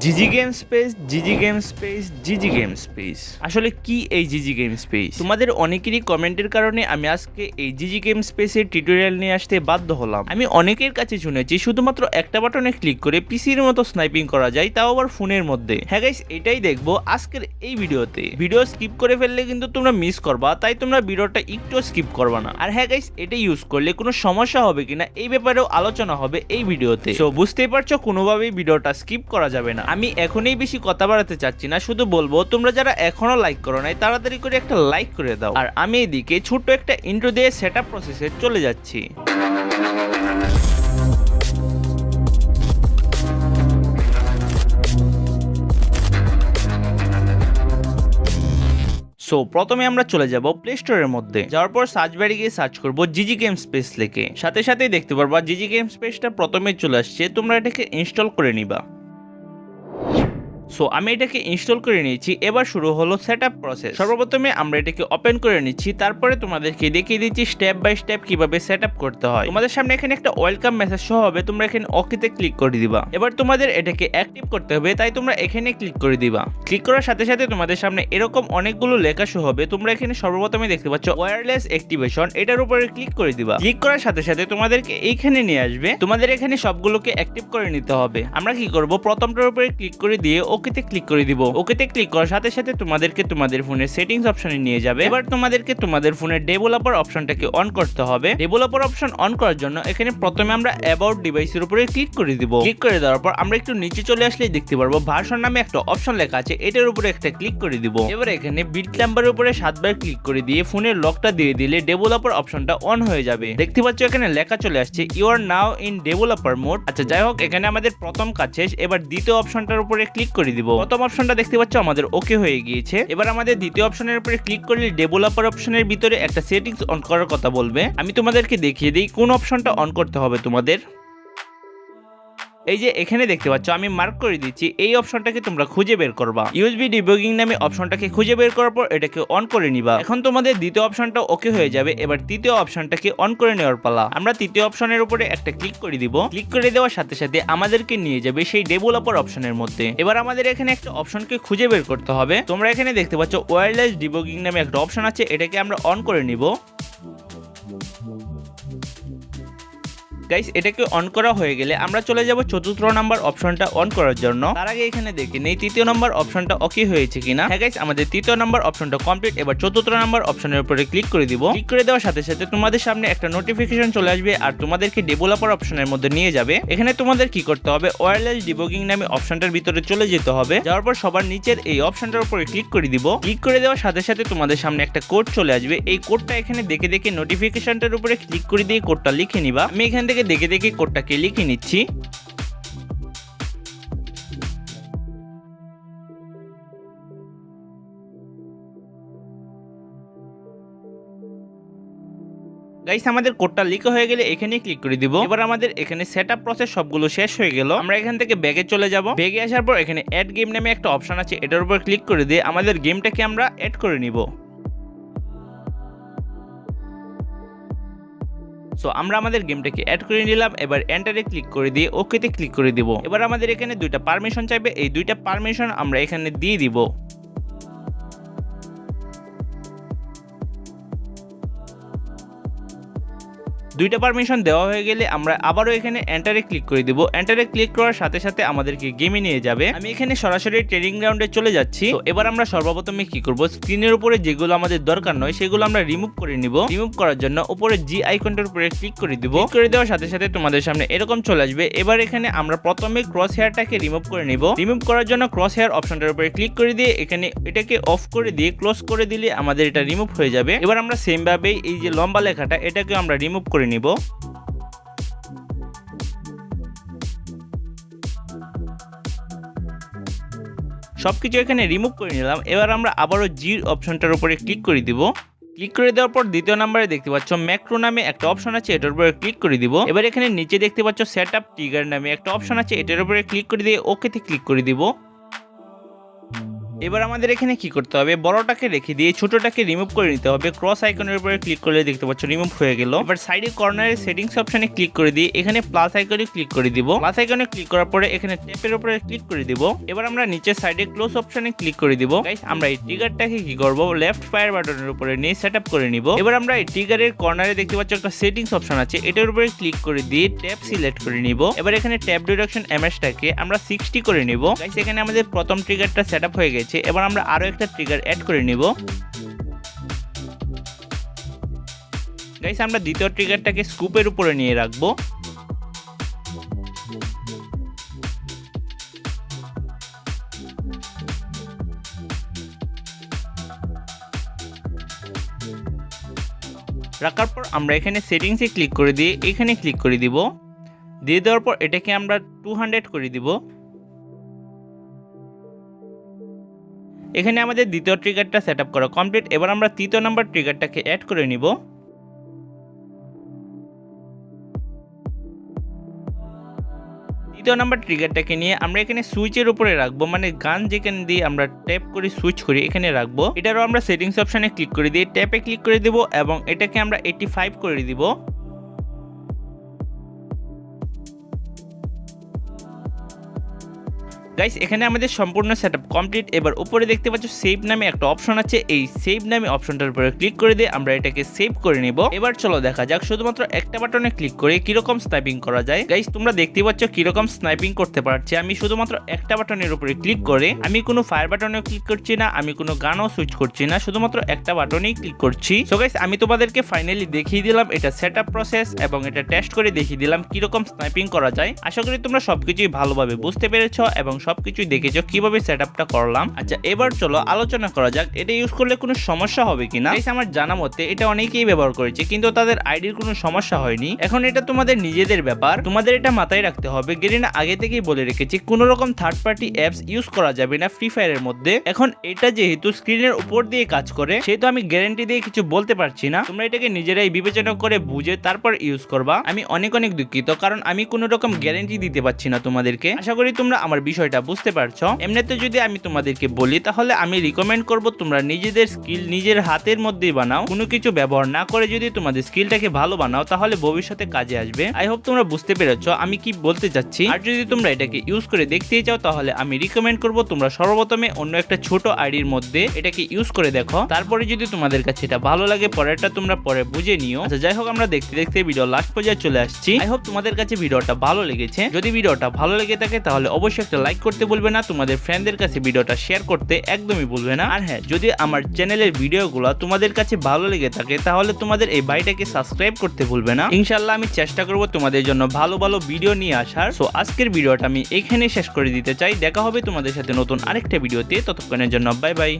জিজি game space, GG game space, GG game space. আসলে কি এই জিজি গেম স্পেস? তোমাদের অনেকেরই কমেন্টের কারণে আমি আজকে এই জিজি গেম স্পেসের টিউটোরিয়াল নিয়ে আসতে বাধ্য হলাম। আমি অনেকের কাছে শুনেছি শুধুমাত্র একটা বাটনে ক্লিক করে পিসির মতো স্নাইপিং করা যায়, তাও আবার ফোনের মধ্যে। হ্যাঁ গাইস, এটাই দেখবো আজকের এই ভিডিওতে। ভিডিও স্কিপ করে ফেললে কিন্তু তোমরা মিস করবা, তাই তোমরা ভিডিওটা একটু স্কিপ করবা না। আর হ্যাঁ গাইস, এটা ইউজ করলে কোনো সমস্যা হবে কিনা এই ব্যাপারেও আলোচনা হবে এই ভিডিওতে। সো বুঝতেই পারছো, কোনোভাবেই ভিডিওটা স্কিপ করা যাবে না। আমি এখনই বেশি কথা বাড়াতে চাচ্ছি না, শুধু বলবো তোমরা যারা এখনো লাইক করো নাই তাড়াতাড়ি করে একটা লাইক করে দাও। আর আমি এদিকে ছোট্ট একটা ইন্ট্রো দিয়ে সেটআপ প্রসেসে চলে যাচ্ছি। সো প্রথমে আমরা চলে যাব প্লে স্টোরের মধ্যে। যাওয়ার পর সার্চ বারে গিয়ে সার্চ করব জিজি গেম স্পেস লিখে। সাথে সাথেই দেখতে পারবা জিজি গেম স্পেসটা প্রথমে চলে আসছে। তোমরা এটাকে ইনস্টল করে নিবা। সো আমি এটাকে ইনস্টল করে নিয়েছি। এবার শুরু হলো সেটআপ প্রসেস। সর্বপ্রথমে আমরা এটাকে ওপেন করে নিচ্ছি, তারপরে তোমাদেরকে দেখিয়ে দিচ্ছি স্টেপ বাই স্টেপ কিভাবে সেটআপ করতে হয়। তোমাদের সামনে এখানে একটা ওয়েলকাম মেসেজ শো হবে, তোমরা এখানে ওকেতে ক্লিক করে দিবা। এবার তোমাদের এটাকে অ্যাক্টিভ করতে হবে, তাই তোমরা এখানে ক্লিক করে দিবা। ক্লিক করার সাথে সাথে তোমাদের সামনে এরকম অনেকগুলো লেখা শো হবে। তোমরা এখানে সর্বপ্রথমে দেখতে পাচ্ছ ওয়্যারলেস অ্যাক্টিভেশন, এটার উপরে ক্লিক করে দিবা। ক্লিক করার সাথে সাথে তোমাদেরকে এইখানে নিয়ে আসবে। তোমাদের এখানে সবগুলোকে অ্যাক্টিভ করে নিতে হবে। আমরা কি করব, প্রথমটার উপরে ক্লিক করে দিয়ে ওকেতে ক্লিক করে দিব। ওকেতে ক্লিক করার সাথে সাথে তোমাদেরকে তোমাদের ফোনের সেটিংস অপশনে নিয়ে যাবে। এবার তোমাদেরকে তোমাদের ফোনের ডেভেলপার অপশনটাকে অন করতে হবে। ডেভেলপার অপশন অন করার জন্য এখানে প্রথমে আমরা অ্যাবাউট ডিভাইসের উপরে ক্লিক করে দিব। ক্লিক করে দেওয়ার পর আমরা একটু নিচে চলে আসলেই দেখতে পারবো ভার্সন নামে একটা অপশন লেখা আছে, এটার উপরে একটা ক্লিক করে দিব। এবার এখানে বিট নাম্বারের উপরে 7 বার ক্লিক করে দিয়ে ফোনের লকটা দিয়ে দিলে ডেভেলপার অপশনটা অন হয়ে যাবে। দেখতে পাচ্ছ এখানে লেখা চলে আসছে you are now in developer mode. আচ্ছা যাই হোক, এখানে আমাদের প্রথম কাজ শেষ। এবার দ্বিতীয় অপশনটার উপরে ক্লিক করে দিব। প্রথম অপশনটা দেখতে পাচ্ছ আমাদের ওকে হয়ে গিয়েছে। এবার আমাদের দ্বিতীয় অপশনের উপরে ক্লিক করলে ডেভেলপার অপশনের ভিতরে একটা সেটিংস অন করার কথা বলবে। আমি তোমাদেরকে দেখিয়ে দিই কোন অপশনটা অন করতে হবে তোমাদের। এই যে এখানে দেখতে পাচ্ছ আমি মার্ক করে দিচ্ছি, এই অপশনটাকে তোমরা খুঁজে বের করবা। ইউএসবি ডিবাগিং নামে অপশনটাকে খুঁজে বের করার পর এটাকে অন করে নিবা। এখন তোমাদের দ্বিতীয় অপশনটা ওকে হয়ে যাবে। এবার তৃতীয় অপশনটাকে অন করে নেওয়ার পালা। আমরা তৃতীয় অপশনের উপরে একটা ক্লিক করে দিব। ক্লিক করে দেওয়ার সাথে সাথে আমাদেরকে নিয়ে যাবে সেই ডেভেলপার অপশনের মধ্যে। এবার আমাদের এখানে একটা অপশনকে খুঁজে বের করতে হবে। তোমরা এখানে দেখতে পাচ্ছ ওয়্যারলেস ডিবাগিং নামে একটা অপশন আছে, এটাকে আমরা অন করে নিব। গাইস, এটাকে অন করা হয়ে গেলে আমরা চলে যাব চতুর্থ নাম্বার অপশনটা অন করার জন্য। তার আগে এখানে দেখে নেই তৃতীয় নাম্বার অপশনটা ওকে হয়েছে কিনা। হ্যাঁ গাইস, আমাদের তৃতীয় নাম্বার অপশনটা কমপ্লিট। এবার চতুর্থ নাম্বার অপশনের উপরে ক্লিক করে দিব। ক্লিক করে দেওয়ার সাথে সাথে তোমাদের সামনে একটা নোটিফিকেশন চলে আসবে আর তোমাদেরকে ডেভেলপার অপশনের মধ্যে নিয়ে যাবে। এখানে তোমাদের কি করতে হবে, ওয়্যারলেস ডিবাগিং নামে অপশনটার ভিতরে চলে যেতে হবে। যাওয়ার পর সবার নিচের এই অপশনটার উপরে ক্লিক করে দিব। ক্লিক করে দেওয়ার সাথে সাথে তোমাদের সামনে একটা কোড চলে আসবে। এই কোডটা এখানে দেখে দেখে নোটিফিকেশনটার উপরে ক্লিক করে দিয়ে কোডটা লিখে নিবা। আমি এখান থেকে দেখে দেখে কোডটাকে লিখে নিচ্ছি। গাইস, আমাদের কোডটা লিখা হয়ে গেলে এখানে ক্লিক করে দিব। এবার আমাদের এখানে সেটআপ প্রসেস সবগুলো শেষ হয়ে গেল। আমরা এখান থেকে ব্যাগে চলে যাব। ব্যাগে আসার পর এখানে অ্যাড গেম নামে একটা অপশন আছে, এটার উপর ক্লিক করে দিয়ে আমাদের গেমটাকে আমরা অ্যাড করে নিব। সো আমরা আমাদের গেমটাকে অ্যাড করে নিলাম। এবার এন্টারে ক্লিক করে দিয়ে ওকেতে ক্লিক করে দিব। এবার আমাদের এখানে দুইটা পারমিশন চাইবে, এই দুইটা পারমিশন আমরা এখানে দিয়ে দিব। দুইটা পারমিশন দেওয়া হয়ে গেলে আমরা আবারও এখানে এন্টারে ক্লিক করে দিব। এন্টারে ক্লিক করার সাথে সাথে আমাদেরকে গেমে নিয়ে যাবে। আমি এখানে সরাসরি ট্রেনিং গ্রাউন্ডে চলে যাচ্ছি। তো এবার আমরা সর্বপ্রথমে কি করব, স্ক্রিনের উপরে যেগুলো আমাদের দরকার নয় সেগুলো আমরা রিমুভ করে নিব। রিমুভ করার জন্য উপরে জি আইকনটার উপরে ক্লিক করে দিব। ক্লিক করে দেওয়ার সাথে সাথে তোমাদের সামনে এরকম চলে আসবে। এবার এখানে আমরা প্রথমে ক্রস হেয়ারটাকে রিমুভ করে নিব। রিমুভ করার জন্য ক্রস হেয়ার অপশনটার উপরে ক্লিক করে দিয়ে এখানে এটাকে অফ করে দিয়ে ক্লোজ করে দিলে আমাদের এটা রিমুভ হয়ে যাবে। এবার আমরা সেম ভাবে এই যে লম্বা লেখাটা এটাকে আমরা রিমুভ করে নিব। সবকিছু এখানে রিমুভ করে নিলাম। এবার আমরা আবারও জি অপশনটার উপরে ক্লিক করে দিব। ক্লিক করে দেওয়ার পর দ্বিতীয় নম্বরে দেখতে পাচ্ছ ম্যাক্রো নামে একটা অপশন আছে, এটার উপরে ক্লিক করে দিব। এবার এখানে নিচে দেখতে পাচ্ছ সেটআপ ট্রিগার নামে একটা অপশন আছে, এটার উপরে ক্লিক করে দিয়ে ওকেতে ক্লিক করে দিব। এবার আমাদের এখানে কি করতে হবে, বড়টাকে রেখে দিয়ে ছোটটাকে রিমুভ করে নিতে হবে। ক্রস আইকনের উপরে ক্লিক করলে দেখতে পাচ্ছ রিমুভ হয়ে গেল। এবার সাইডে কর্নারে সেটিংস অপশনে ক্লিক করে দিয়ে এখানে প্লাস আইকনে ক্লিক করে দিব। প্লাস আইকনে ক্লিক করার পরে এখানে ট্যাপের উপরে ক্লিক করে দিব। এবার আমরা নিচে সাইডে ক্লোজ অপশনে ক্লিক করে দিব। গাইস আমরা এই ট্রিগারটাকে কি করব, লেফট ফায়ার বাটনের উপরে নিয়ে সেটআপ করে নিব। এবার আমরা এই ট্রিগারের কর্নারে দেখতে পাচ্ছ একটা সেটিংস অপশন আছে, এটার উপরে ক্লিক করে দিয়ে ট্যাপ সিলেক্ট করে নিব। এবার এখানে ট্যাপ ডিরেকশন এমএসটাকে আমরা 60 করে নিব। গাইস এখানে আমাদের প্রথম ট্রিগারটা সেটআপ হয়ে গেছে। এবার আমরা আরো একটা ট্রিগার অ্যাড করে নিব। গাইস আমরা দ্বিতীয় ট্রিগারটাকে স্কুপের উপরে নিয়ে রাখবো। রাখার পর আমরা এখানে সেটিংসে ক্লিক করে দিয়ে এখানে ক্লিক করে দিব। দিয়ে দেওয়ার পর এটাকে আমরা 200 করে দিব। এখানে আমাদের দ্বিতীয় ট্রিগারটা সেটআপ করা কমপ্লিট। এবার আমরা তৃতীয় নাম্বার ট্রিগারটাকে অ্যাড করে নিব। তৃতীয় নাম্বার ট্রিগারটাকে নিয়ে আমরা এখানে সুইচের উপরে রাখবো, মানে গান যেখানে দিয়ে আমরা ট্যাপ করে সুইচ করি এখানে রাখবো। এটারও আমরা সেটিংস অপশনে ক্লিক করে দিয়ে ট্যাপে ক্লিক করে দিব এবং এটাকে আমরা 85 করে দিব। গাইস এখানে আমাদের সম্পূর্ণ সেটআপ কমপ্লিট। এবার উপরে দেখতে পাচ্ছ সেভ নামে একটা অপশন আছে, এই সেভ নামে অপশনটার উপরে ক্লিক করে দিয়ে আমরা এটাকে সেভ করে নিব। এবার চলো দেখা যাক শুধুমাত্র একটা বাটনে ক্লিক করে কিরকম স্নাইপিং করা যায়। গাইস তোমরা দেখতে পাচ্ছ কিরকম স্নাইপিং করতে পারছি। আমি শুধুমাত্র একটা বাটনের উপরে ক্লিক করে, আমি কোনো ফায়ার বাটনেও ক্লিক করছি না, আমি কোনো গানও সুইচ করছি না, শুধুমাত্র একটা বাটনেই ক্লিক করছি। সো গাইস আমি তোমাদেরকে ফাইনালি দেখিয়ে দিলাম এটা সেটআপ প্রসেস এবং এটা টেস্ট করে দেখিয়ে দিলাম কিরকম স্নাইপিং করা যায়। আশা করি তোমরা সবকিছুই ভালোভাবে বুঝতে পেরেছো এবং সবকিছু দেখেছো কিভাবে সেটআপটা করলাম। আচ্ছা এবার চলো আলোচনা করা যাক এটা ইউজ করলে কোনো সমস্যা হবে কিনা। গাইস আমার জানা মতে এটা অনেকেই ব্যবহার করেছে কিন্তু তাদের আইডির কোনো সমস্যা হয়নি। এখন এটা তোমাদের নিজেদের ব্যাপার, তোমাদের এটা মাথায় রাখতে হবে। গেরিনা আগে থেকেই বলে রেখেছি কোনো রকম থার্ড পার্টি অ্যাপস ইউজ করা যাবে না ফ্রি ফায়ারের মধ্যে। এখন এটা যেহেতু স্ক্রিনের উপর দিয়ে কাজ করে সেহেতু আমি গ্যারান্টি দিয়ে কিছু বলতে পারছি না। তোমরা এটাকে নিজেরাই বিবেচনা করে বুঝে তারপর ইউজ করবা। আমি অনেক দুঃখিত কারণ আমি কোনো রকম গ্যারান্টি দিতে পারছি না তোমাদেরকে। আশা করি তোমরা আমার বিষয়টা বুঝতে পারছো। এমনিতে যদি আমি তোমাদেরকে বলি তাহলে আমি রিকমেন্ড করব তোমরা নিজেদের স্কিল নিজের হাতের মধ্যেই বানাও, কোনো কিছু ব্যবহার না করে যদি তোমাদের স্কিলটাকে ভালো বানাও তাহলে ভবিষ্যতে কাজে আসবে। আই হোপ তোমরা বুঝতে পেরেছো আমি কি বলতে চাচ্ছি। আর যদি তোমরা এটাকে ইউজ করে দেখতেই চাও তাহলে আমি রিকমেন্ড করব তোমরা সর্বপ্রথমে অন্য একটা ছোট আইডির মধ্যে এটাকে ইউজ করে দেখো। তারপরে যদি তোমাদের কাছে এটা ভালো লাগে পরেরটা তোমরা পরে বুঝে নিও। আচ্ছা যাই হোক আমরা দেখতে দেখতে ভিডিও লাস্ট পর্যায়ে চলে আসছি। আই হোপ তোমাদের কাছে ভিডিওটা ভালো লেগেছে। যদি ভিডিওটা ভালো লেগে থাকে তাহলে অবশ্যই একটা লাইক করতে ভুলবে না, তোমাদের ফ্রেন্ডদের কাছে ভিডিওটা শেয়ার করতে একদমই ভুলবে না। আর হ্যাঁ যদি আমার চ্যানেলের ভিডিওগুলো তোমাদের কাছে ভালো লেগে থাকে তাহলে তোমাদের এই ভাইটাকে সাবস্ক্রাইব করতে ভুলবে না। ইনশাআল্লাহ আমি চেষ্টা করব তোমাদের জন্য ভালো ভালো ভিডিও নিয়ে আসার। সো আজকের ভিডিওটা আমি এখানেই শেষ করে দিতে চাই। দেখা হবে তোমাদের সাথে নতুন আরেকটা ভিডিওতে, ততক্ষণের জন্য বাই বাই।